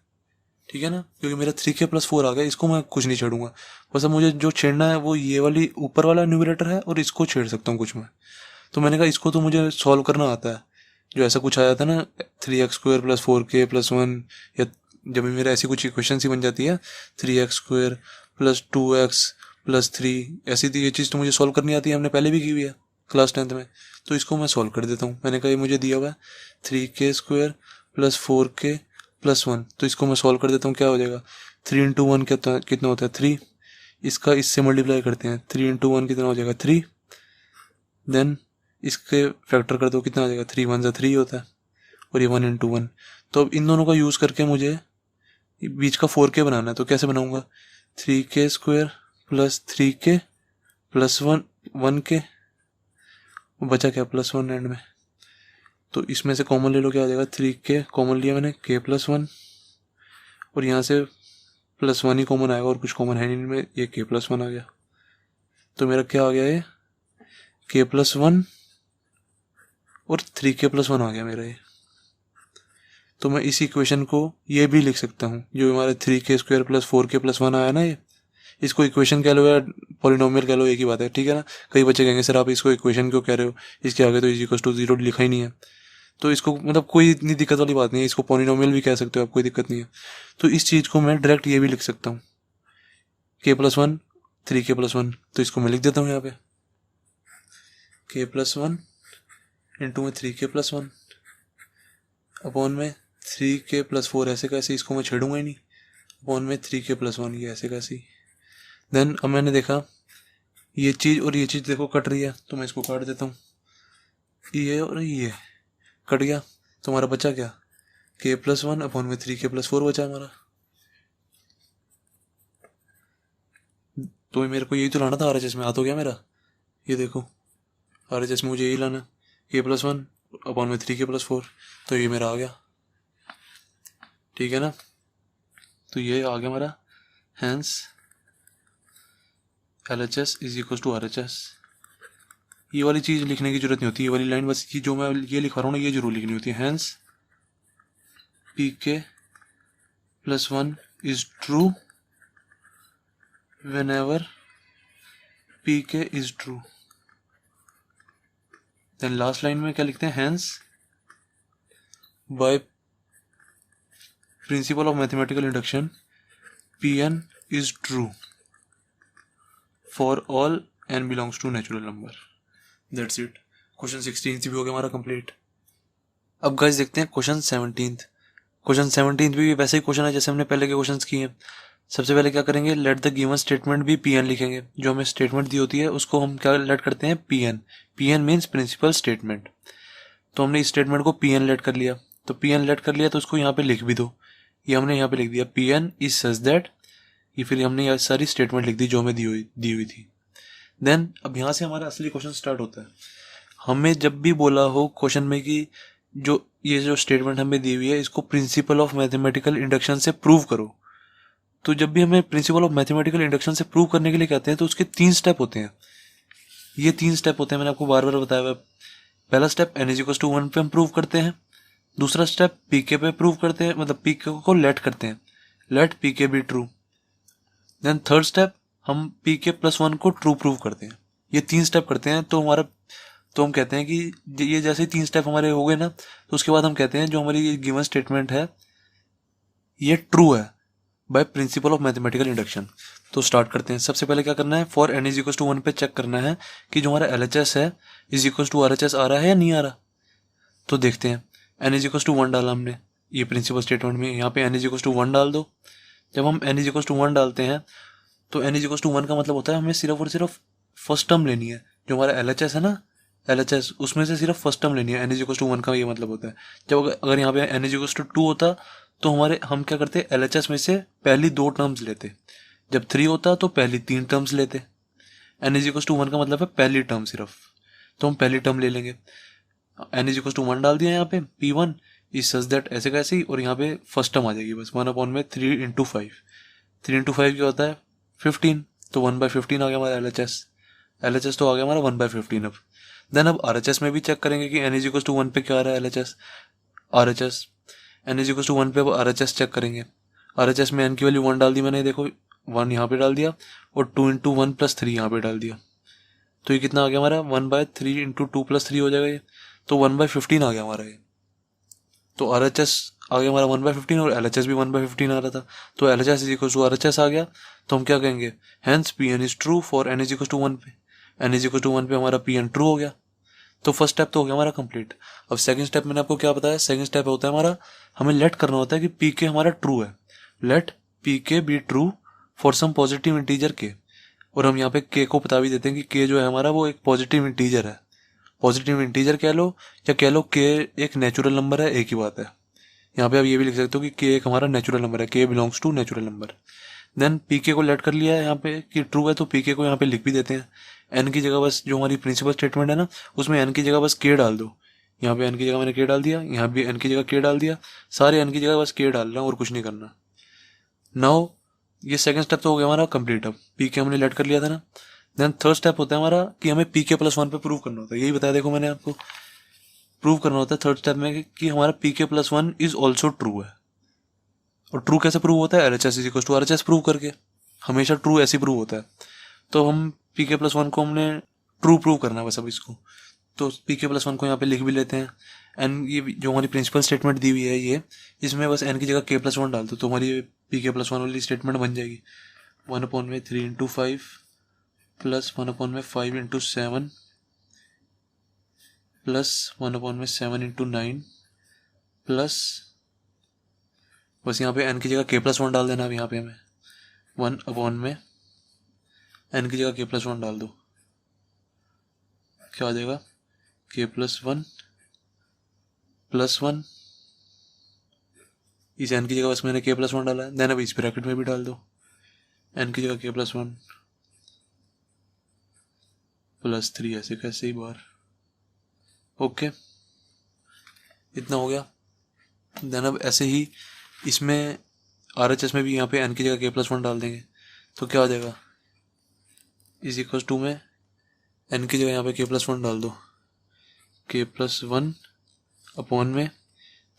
ठीक है ना, क्योंकि मेरा 3k+4 आ गया, इसको मैं कुछ नहीं छेड़ूंगा। बस अब मुझे जो छेड़ना है वो ये वाली ऊपर वाला न्यूमरेटर है और इसको छेड़ सकता हूँ कुछ मैं। तो मैंने कहा इसको तो मुझे सॉल्व करना आता है, जो ऐसा कुछ आया था ना 3x² + 4k+1, या जब भी मेरा ऐसी कुछ इक्वेशन सी बन जाती है 3x² + 2x + 3, ऐसी थी ये चीज़ तो मुझे सॉल्व करनी आती है, हमने पहले भी की हुई है क्लास 10th में। तो इसको मैं सॉल्व कर देता हूँ, मैंने कहा ये मुझे दिया हुआ है 3k² + 4k+1, तो इसको मैं सॉल्व कर देता हूँ। क्या हो जाएगा, 3 × 1 कितना होता है 3, इसका इससे मल्टीप्लाई करते हैं, 3 × 1 कितना हो जाएगा 3, देन इसके फैक्टर कर दो, कितना आ जाएगा 3 × 1 = 3 होता है, और ये 1 × 1। तो अब इन दोनों का यूज़ करके मुझे बीच का 4k बनाना है, तो कैसे बनाऊंगा, 3k² + 3k + 1k बचा क्या +1 एंड में, तो इसमें से कॉमन ले लो, क्या आ जाएगा 3k कॉमन लिया मैंने, k+1 और यहाँ से +1 ही कॉमन आएगा और कुछ कॉमन है नहीं इनमें, ये k+1 आ गया। तो मेरा क्या आ गया, ये k+1 और 3k+1 आ गया मेरा ये। तो मैं इस इक्वेशन को ये भी लिख सकता हूँ, जो हमारे 3k² + 4k+1 आया ना, ये इसको इक्वेशन कह लो या पॉलिनोमियल कह लो, एक ही बात है, ठीक है ना। कई बच्चे कहेंगे सर आप इसको इक्वेशन क्यों कह रहे हो, इसके आगे तो = 0 लिखा ही नहीं है। तो इसको मतलब कोई इतनी दिक्कत वाली बात नहीं है, इसको पॉलिनोमियल भी कह सकते हो आप, कोई दिक्कत नहीं है। तो इस चीज़ को मैं डायरेक्ट ये भी लिख सकता हूँ, k+1 3k+1, तो इसको मैं लिख देता हूँ यहाँ पे k+1 इंटू में 3k+1 अपॉन में 3k+4, ऐसे कैसे, इसको मैं छेड़ूंगा ही नहीं, अपॉन में 3k+1, ये ऐसे कैसे। देन अब मैंने देखा ये चीज़ और ये चीज़ देखो कट रही है, तो मैं इसको काट देता हूँ, ये और ये कट गया, तो हमारा बचा क्या, k+1 अपॉन में 3k+4 बचा हमारा। तो मेरे को यही तो लाना था RHS में, आ तो गया मेरा, ये देखो RHS में मुझे यही लाना, k+1 अपॉन में 3k+4, तो ये मेरा आ गया, ठीक है ना। तो ये आ गया हमारा, हैंस LHS = RHS। ये वाली चीज़ लिखने की जरूरत नहीं होती, ये वाली लाइन बस, ये जो मैं ये लिखा रहा हूँ ना, ये जरूर लिखनी होती है, hence pk+1 is true whenever pk is true। Then last line में क्या लिखते हैं, hence by principle of mathematical induction Pn is true for all n belongs to natural number। That's it। Question 16 भी हो गया हमारा कंप्लीट। अब guys देखते हैं क्वेश्चन 17। क्वेश्चन 17 भी वैसे ही क्वेश्चन है जैसे हमने पहले के क्वेश्चंस किए हैं। सबसे पहले क्या करेंगे, लेट द गिवन स्टेटमेंट भी Pn लिखेंगे। जो हमें स्टेटमेंट दी होती है उसको हम क्या लेट करते हैं, Pn। Pn means principle statement. तो हमने इस स्टेटमेंट को Pn लेट कर लिया, तो Pn लेट कर लिया तो उसको यहाँ पे लिख भी दो। ये हमने यहाँ पे लिख दिया, Pn इज सच दैट, ये फिर हमने ये सारी स्टेटमेंट लिख दी जो हमें दी हुई थी। देन अब यहाँ से हमारा असली क्वेश्चन स्टार्ट होता है। हमें जब भी बोला हो क्वेश्चन में कि जो ये जो स्टेटमेंट हमें दी हुई है इसको प्रिंसिपल ऑफ मैथमेटिकल इंडक्शन से प्रूव करो, तो जब भी हमें प्रिंसिपल ऑफ मैथमेटिकल इंडक्शन से प्रूव करने के लिए कहते हैं तो उसके 3 स्टेप होते हैं। ये 3 स्टेप होते हैं, मैंने आपको बार बार बताया हुआ। पहला स्टेप n=1 पे हम प्रूव करते हैं, दूसरा स्टेप pk पे प्रूव करते हैं, मतलब pk को लेट करते हैं, let pk be true. Then third step हम pk+1 को ट्रू प्रूव करते हैं। ये 3 स्टेप करते हैं तो हम कहते हैं कि ये जैसे 3 स्टेप हमारे हो गए ना, तो उसके बाद हम कहते हैं जो हमारी ये गिवन स्टेटमेंट है ये ट्रू है by principle of mathematical induction. तो स्टार्ट करते हैं। सबसे पहले क्या करना है, फॉर n=1 पे चेक करना है कि जो हमारा LHS है =RHS आ रहा है या नहीं आ रहा। तो देखते हैं, n=1 डाला हमने ये प्रिंसिपल स्टेटमेंट में, यहाँ पे n=1 डाल दो। जब हम n=1 डालते हैं तो n=1 का मतलब होता है हमें सिर्फ और सिर्फ फर्स्ट टर्म लेनी है। जो हमारा LHS है ना, LHS उसमें से सिर्फ फर्स्ट टर्म लेनी है, n=1 का ये मतलब होता है। जब अगर यहाँ पे n=2 होता तो हम क्या करते, LHS में से पहली 2 टर्म्स लेते। जब 3 होता तो पहली 3 टर्म्स लेते। n=1 का मतलब है पहली टर्म सिर्फ, तो हम पहली टर्म ले लेंगे। n=1 डाल दिया यहाँ पे, P1 इज सच दैट ऐसे कैसे ही, और यहाँ पे फर्स्ट टर्म आ जाएगी बस 1/3 × 5। 3 × 5 क्या होता है 15, तो 1/15 आ गया हमारा LHS तो आ गया हमारा 1/15। अब देन अब RHS में भी चेक करेंगे कि n=1 पे क्या आ रहा है RHS n=1 पे अब RHS चेक करेंगे। RHS में n की वैल्यू 1 डाल दी मैंने, देखो 1 यहाँ पे डाल दिया और 2 × 1 + 3 यहाँ पे डाल दिया। तो ये कितना आ गया हमारा 1/3 × 2 + 3 हो जाएगा ये, तो 1/15 आ गया हमारा ये। तो RHS आ गया हमारा 1/15 और LHS भी 1/15 आ रहा था, तो LHS =RHS आ गया। तो हम क्या कहेंगे, hence Pn is true for n=1 पे। n=1 पे हमारा Pn ट्रू हो गया। तो फर्स्ट स्टेप तो हो गया हमारा कंप्लीट। अब सेकंड स्टेप मैंने आपको क्या बताया, सेकंड स्टेप होता है हमारा, हमें लेट करना होता है कि pk हमारा ट्रू है। Let pk be true for some positive integer k, और हम यहाँ पे k को बता भी देते हैं कि k जो है हमारा वो एक पॉजिटिव इंटीजर है। पॉजिटिव इंटीजर कह लो या कह लो k एक नेचुरल नंबर है, एक ही बात है। यहाँ पे आप ये भी लिख सकते हो कि k एक हमारा नेचुरल नंबर है, k belongs to natural number. Then pk को लेट कर लिया है यहाँ पे कि ट्रू है, तो pk को यहाँ पे लिख भी देते हैं। एन की जगह बस जो हमारी प्रिंसिपल स्टेटमेंट है ना, उसमें एन की जगह बस के डाल दो। यहाँ पे एन की जगह मैंने के डाल दिया, यहाँ भी एन की जगह के डाल दिया, सारे एन की जगह बस के डाल रहा हूँ और कुछ नहीं करना। नाउ ये सेकंड स्टेप तो हो गया हमारा कंप्लीट। अब पी के हमने लेट कर लिया था ना। देन थर्ड स्टेप होता है हमारा कि हमें पी के प्लस वन पे प्रूव करना होता है। यही बताया देखो मैंने आपको, प्रूव करना होता है थर्ड स्टेप में कि हमारा पी के plus one is also true है। और ट्रू कैसे प्रूव होता है? L H S is equal to R H S prove करके। हमेशा ट्रू ऐसे प्रूव होता है। तो हम पी के प्लस वन को हमने ट्रू प्रूव करना है बस अब इसको। तो पी के प्लस वन को यहाँ पे लिख भी लेते हैं। एन ये जो हमारी प्रिंसिपल स्टेटमेंट दी हुई है ये, इसमें बस एन की जगह के प्लस वन डाल दो तो हमारी पी के प्लस वन वाली स्टेटमेंट बन जाएगी। 1/3 × 5 प्लस 1/5 × 7 प्लस 1/7 × 9 प्लस बस यहाँ पे एन की जगह के प्लस वन डाल देना। अब यहाँ पे हमें 1 में एन की जगह के प्लस वन डाल दो, क्या आ जाएगा? के प्लस वन प्लस वन, इस एन की जगह बस मैंने के प्लस वन डाला है। देन अब इस ब्रैकेट में भी डाल दो एन की जगह के प्लस वन प्लस 3, ऐसे कैसे ही बार। ओके, इतना हो गया। देन अब ऐसे ही इसमें आर एच एस में भी यहाँ पे एन की जगह के प्लस वन डाल देंगे तो क्या हो जाएगा? इज इक्वल टू में एन की जगह यहाँ पे के प्लस वन डाल दो, के प्लस वन अपॉन में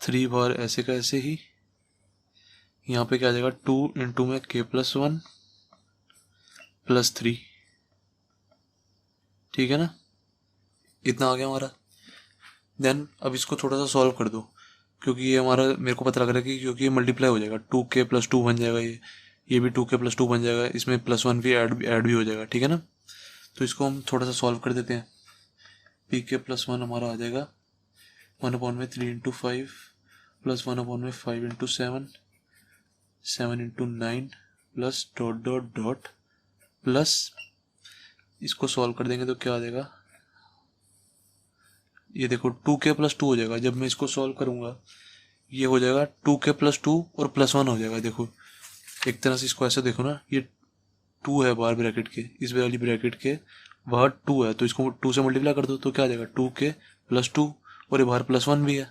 3 बार ऐसे का ऐसे ही। यहाँ पे क्या आ जाएगा? 2 × में के प्लस वन प्लस 3। ठीक है ना, इतना आ गया हमारा। देन अब इसको थोड़ा सा सॉल्व कर दो, क्योंकि ये हमारा मेरे को पता लग रहा है कि क्योंकि ये मल्टीप्लाई हो जाएगा, 2k + 2 बन जाएगा, ये भी 2k + 2 बन जाएगा, इसमें +1 भी ऐड भी हो जाएगा। ठीक है ना, तो इसको हम थोड़ा सा सॉल्व कर देते हैं। pk + 1 हमारा आ जाएगा 1/3 × 5 प्लस 1/5 × 7 7 × 9 प्लस ... प्लस इसको सॉल्व कर देंगे तो क्या आ जाएगा? ये देखो 2k + 2 हो जाएगा। जब मैं इसको सॉल्व करूंगा ये हो जाएगा 2k + 2 और +1 हो जाएगा। देखो एक तरह से इसको ऐसे देखो ना, ये 2 है बाहर ब्रैकेट के, इस वाली ब्रैकेट के बाहर 2 है, तो इसको 2 से मल्टीप्लाई कर दो तो क्या आ जाएगा? 2k + 2 और ये बाहर +1 भी है,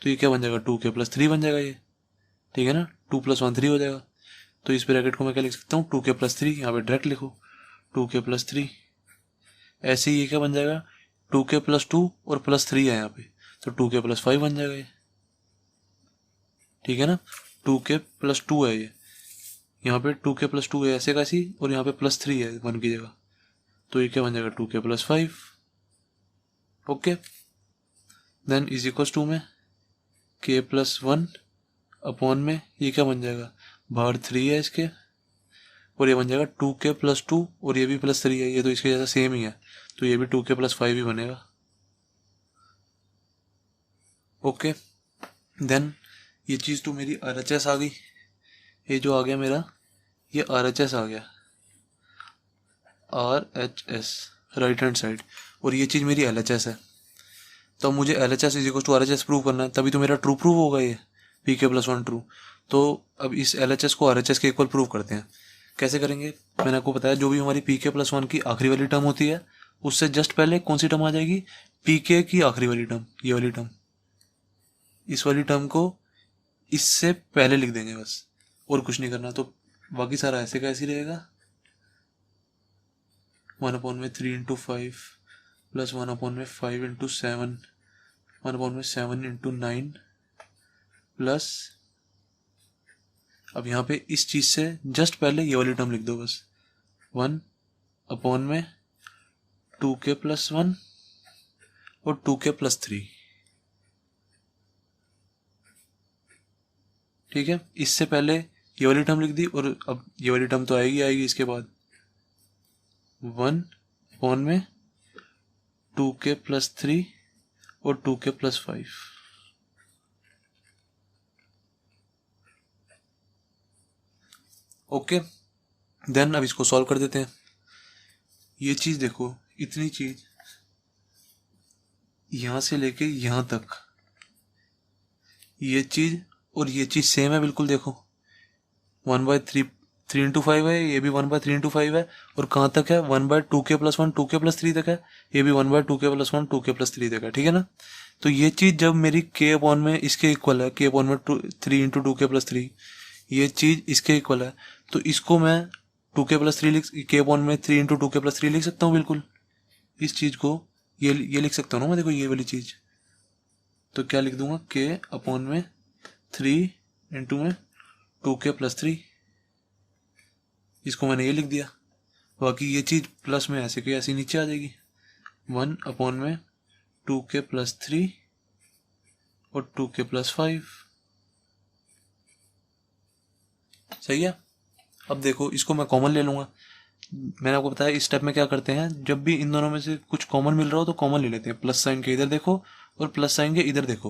तो ये क्या बन जाएगा? 2k + 3 बन जाएगा ये। ठीक है ना, 2 + 1 3 हो जाएगा। तो इस ब्रैकेट को मैं क्या लिख सकता हूँ? 2k + 3, यहाँ पे डायरेक्ट लिखो 2k + 3। ऐसे ही ये क्या बन जाएगा? 2k + 2 और +3 है यहाँ पे, तो 2k + 5 बन जाएगा ये। ठीक है ना, 2k + 2 है ये, यहाँ पे 2k + 2 है ऐसे कैसी, और यहाँ पे +3 है 1 की जगह, तो ये क्या बन जाएगा? 2k + 5। Okay, then is equal to में k + 1 अपॉन में ये क्या बन जाएगा? बाहर 3 है इसके, और ये बन जाएगा 2k + 2 और ये भी +3 है, ये तो इसके जैसा सेम ही है, तो ये भी 2k + 5 ही बनेगा। ओके, देन ये चीज़ तो मेरी RHS आ गई। ये जो आ गया मेरा, ये RHS आ गया, RHS राइट हैंड साइड, और ये चीज़ मेरी LHS है। तो अब मुझे LHS is equal to RHS prove करना है, तभी तो मेरा ट्रू प्रूव होगा ये pk + 1 ट्रू। तो अब इस LHS को RHS के इक्वल प्रूव करते हैं। कैसे करेंगे? मैंने आपको बताया, जो भी हमारी pk + 1 की आखिरी वाली टर्म होती है उससे जस्ट पहले कौन सी टर्म आ जाएगी? pk की आखिरी वाली टर्म, ये वाली टर्म, इस वाली टर्म को इससे पहले लिख देंगे बस, और कुछ नहीं करना। तो बाकी सारा ऐसे का ऐसे ही रहेगा, 1/3 × 5 प्लस 1/5 × 7 1/7 × 9 प्लस, अब यहाँ पे इस चीज से जस्ट पहले ये वाली टर्म लिख दो बस, 1/2k + 1 और 2k + 3। ठीक है, इससे पहले ये वाली टर्म लिख दी, और अब ये वाली टर्म तो आएगी इसके बाद 1/2k + 3 और 2k + 5। ओके, देन अब इसको सॉल्व कर देते हैं। ये चीज देखो, इतनी चीज यहां से लेके यहां तक, ये चीज और ये चीज सेम है बिल्कुल। देखो 1/3 3 into 5 है, ये भी 1/3 into 5 है, और कहाँ तक है 1/2k+1 2k+3 तक है, ये भी 1/2k+1 2k+3 तक है, ठीक है ना। तो ये चीज़ जब मेरी k अपॉन में इसके इक्वल है, k अपॉन में 3 into 2k+3, ये चीज़ इसके इक्वल है, तो इसको मैं 2k+3 k अपॉन में 3 into 2k+3 लिख सकता हूँ बिल्कुल। इस चीज़ को ये लिख सकता हूँ ना मैं, देखो ये वाली चीज़। तो क्या लिख दूंगा, k अपॉन में 3 इंटू में 2k+3, इसको मैंने ये लिख दिया। बाकी ये चीज़ प्लस में ऐसे की ऐसी नीचे आ जाएगी, 1 अपॉन में 2k+3 और 2k+5। सही है। अब देखो इसको मैं कॉमन ले लूँगा। मैंने आपको बताया इस स्टेप में क्या करते हैं, जब भी इन दोनों में से कुछ कॉमन मिल रहा हो तो कॉमन ले लेते हैं। प्लस साइन के इधर देखो और प्लस साइन के इधर देखो।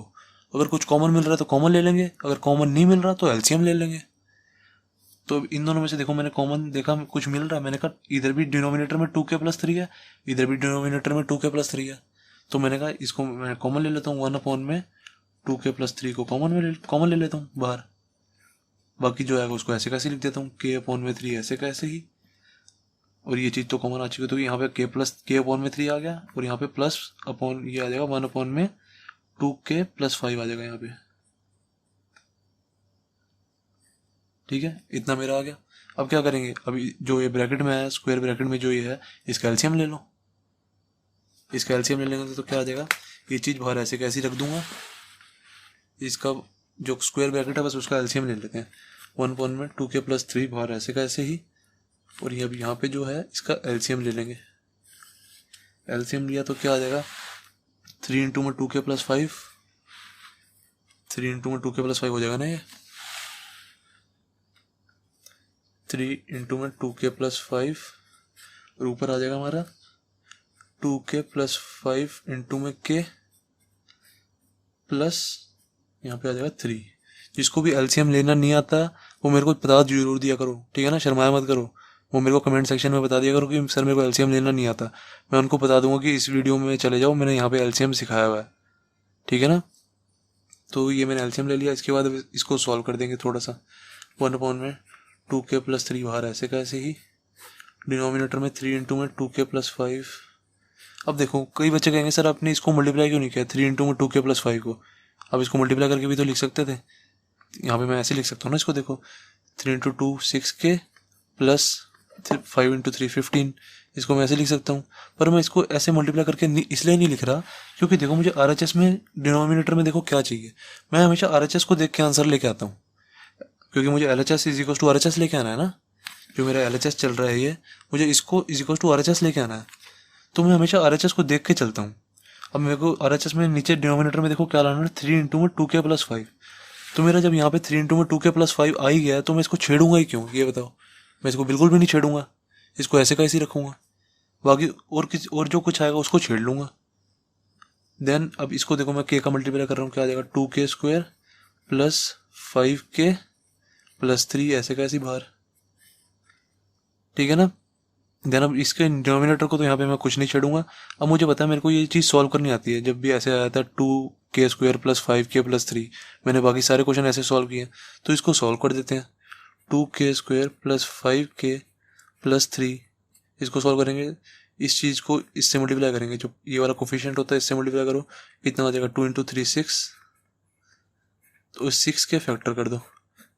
अगर कुछ कॉमन मिल रहा है तो कॉमन ले लेंगे, अगर कॉमन नहीं मिल रहा तो एलसीएम ले लेंगे। तो इन दोनों में से देखो मैंने कॉमन देखा कुछ मिल रहा है, मैंने कहा इधर भी डिनोमिनेटर में 2k+3 है, इधर भी डिनोमिनेटर में 2k+3 है, तो मैंने कहा इसको मैं कॉमन ले लेता हूँ। 1 अपॉन में 2k+3 को कॉमन ले लेता हूँ बाहर। बाकी जो है उसको ऐसे कैसे लिख देता हूँ, k अपॉन में 3 ऐसे कैसे ही, और ये चीज़ तो कॉमन आ चुकी है, तो यहाँ पे k अपॉन में 3 आ गया, और यहाँ पे प्लस अपॉन ये आ जाएगा 1 अपॉन में 2k+5 आ जाएगा यहाँ पे। ठीक है, इतना मेरा आ गया। अब क्या करेंगे, अभी जो ये ब्रैकेट में है, स्क्वायर ब्रैकेट में जो ये है, इसका एलसीएम ले लो। इसका एलसीएम ले लेंगे तो क्या आ जाएगा, ये चीज़ बाहर ऐसे कैसी रख दूंगा, इसका जो स्क्वायर ब्रैकेट है बस उसका एलसीएम ले लेते हैं। 1 अपॉन में 2k+3 बाहर ऐसे कैसे ही, और ये अब यहाँ पे जो है इसका एलसीएम ले लेंगे। एलसीएम लिया तो क्या आ जाएगा, 3 इंटू में 2k+5, 3 इंटू में 2k+5 हो जाएगा ना ये, 3 इंटू में 2k+5, और ऊपर आ जाएगा हमारा 2k+5 इंटू में k प्लस यहाँ पे आ जाएगा 3। जिसको भी एलसीएम लेना नहीं आता वो मेरे को बता जरूर दिया करो, ठीक है ना, शर्माया मत करो। वो मेरे को कमेंट सेक्शन में बता दिया करो कि सर मेरे को एलसीएम लेना नहीं आता, मैं उनको बता दूंगा कि इस वीडियो में चले जाओ, मैंने यहाँ पे एलसीएम सिखाया हुआ है, ठीक है ना। तो ये मैंने एलसीएम ले लिया, इसके बाद इसको सॉल्व कर देंगे थोड़ा सा। 1 अपॉन में 2k+3 बाहर ऐसे कैसे ही, डिनोमिनेटर में 3 इंटू में 2k+5। अब देखो कई बच्चे कहेंगे सर आपने इसको मल्टीप्लाई क्यों नहीं किया 3 इंटू में 2k+5 को, अब इसको मल्टीप्लाई करके भी तो लिख सकते थे। यहाँ पे मैं ऐसे लिख सकता हूँ ना इसको, देखो 3 इंटू 2 6k प्लस 5 इंटू 3 15, इसको मैं ऐसे लिख सकता हूँ। पर मैं इसको ऐसे मल्टीप्लाई करके इसलिए नहीं लिख रहा क्योंकि देखो मुझे आरएचएस में डिनोमिनेटर में देखो क्या चाहिए, मैं हमेशा आरएचएस को देख के आंसर लेके आता हूँ, क्योंकि मुझे LHS is equal to RHS लेके आना है ना। जो मेरा LHS चल रहा है ये, मुझे इसको इज इक्वल टू RHS लेके आना है, तो मैं हमेशा RHS को देख के चलता हूँ। अब मेरे को RHS में नीचे डिनोमिनेटर में देखो क्या लाना है, 3 इंटू में 2k+5। तो मेरा जब यहाँ पे 3 इंटू में 2k+5 आ ही गया तो मैं इसको छेड़ूंगा ही क्यों, ये बताओ। मैं इसको बिल्कुल भी नहीं छेड़ूंगा, इसको ऐसे कैसे रखूंगा, बाकी और जो कुछ आएगा उसको छेड़ लूंगा। देन अब इसको देखो मैं k का मल्टीप्लाई कर रहा हूँ, क्या आ जाएगा 2k² प्लस 5k प्लस 3 ऐसे कैसे बाहर, ठीक है ना। देन अब इसके डिनोमिनेटर को तो यहाँ पे मैं कुछ नहीं छेड़ूंगा। अब मुझे पता है मेरे को ये चीज़ सॉल्व करनी आती है, जब भी ऐसे आया था 2k² प्लस 5k प्लस 3, मैंने बाकी सारे क्वेश्चन ऐसे सॉल्व किए, तो इसको सॉल्व कर देते हैं। 2k² प्लस 5k प्लस 3, इसको सॉल्व करेंगे, इस चीज़ को इससे मल्टीप्लाई करेंगे, जो ये वाला कोफिशिएंट होता है इससे मल्टीप्लाई करो, कितना आ जाएगा 2 इंटू 3 6, तो इस 6 के फैक्टर कर दो,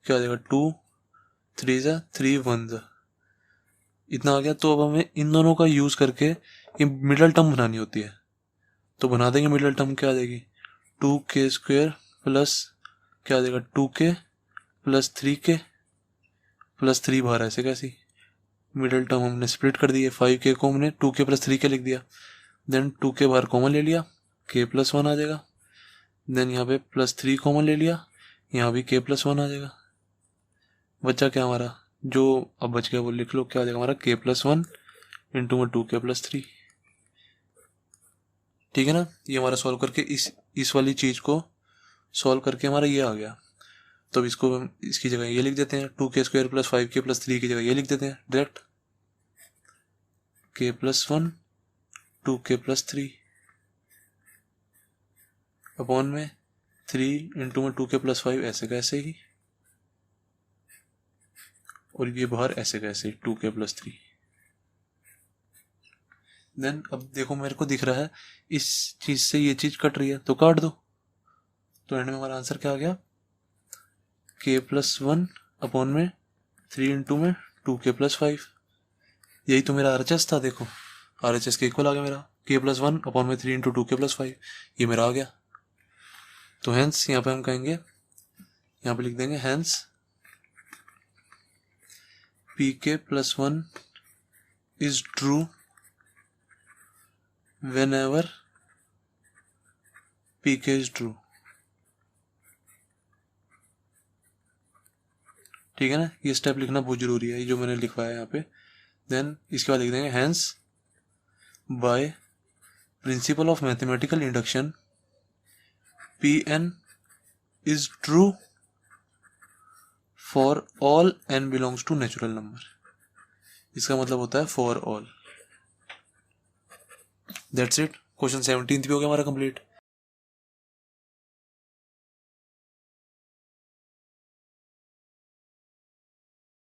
क्या आ जाएगा 2 3 ज़ा 3 1 ज़ा, इतना आ गया। तो अब हमें इन दोनों का यूज़ करके ये मिडल टर्म बनानी होती है, तो बना देंगे। मिडल टर्म क्या आ जाएगी 2k² प्लस क्या आ जाएगा 2k प्लस 3k प्लस 3 बाहर ऐसे कैसी, मिडल टर्म हमने स्प्लिट कर दी है, 5k को हमने 2k प्लस 3k लिख दिया। देन 2k बाहर कॉमन ले लिया, k+1 आ जाएगा। देन यहाँ पे प्लस 3 कॉमन ले लिया, यहाँ भी k+1 आ जाएगा। बच्चा क्या हमारा जो अब बच गया वो लिख लो, क्या आ जाएगा हमारा k+1 इंटू में 2k+3, ठीक है ना। ये हमारा सॉल्व करके इस वाली चीज़ को सॉल्व करके हमारा ये आ गया। तो इसको इसकी जगह ये लिख देते हैं, 2k² प्लस 5k प्लस 3 की जगह ये लिख देते हैं डायरेक्ट, k+1 2k+3 अपॉन में 3 इंटू में 2k+5 ऐसे कैसे ही, और ये बाहर ऐसे कैसे 2k+3। देन अब देखो मेरे को दिख रहा है इस चीज से ये चीज कट रही है, तो काट दो। तो एंड में हमारा आंसर क्या आ गया, k+1 अपॉन में 3 इंटू में 2k+5। यही तो मेरा RHS था। देखो RHS के इक्वल आ गया मेरा, k+1 अपॉन में 3 इंटू 2k+5, ये मेरा आ गया। तो हेंस यहाँ पे हम कहेंगे, यहाँ पे लिख देंगे hence pk+1 is true whenever pk is true। ठीक है ना, ये स्टेप लिखना बहुत जरूरी है, ये जो मैंने लिखवाया यहाँ पे। देन इसके बाद लिख देंगे hence by principle of mathematical induction Pn is true for all n belongs to natural number। इसका मतलब होता है for all। That's it, question 17 भी हो गया हमारा कंप्लीट।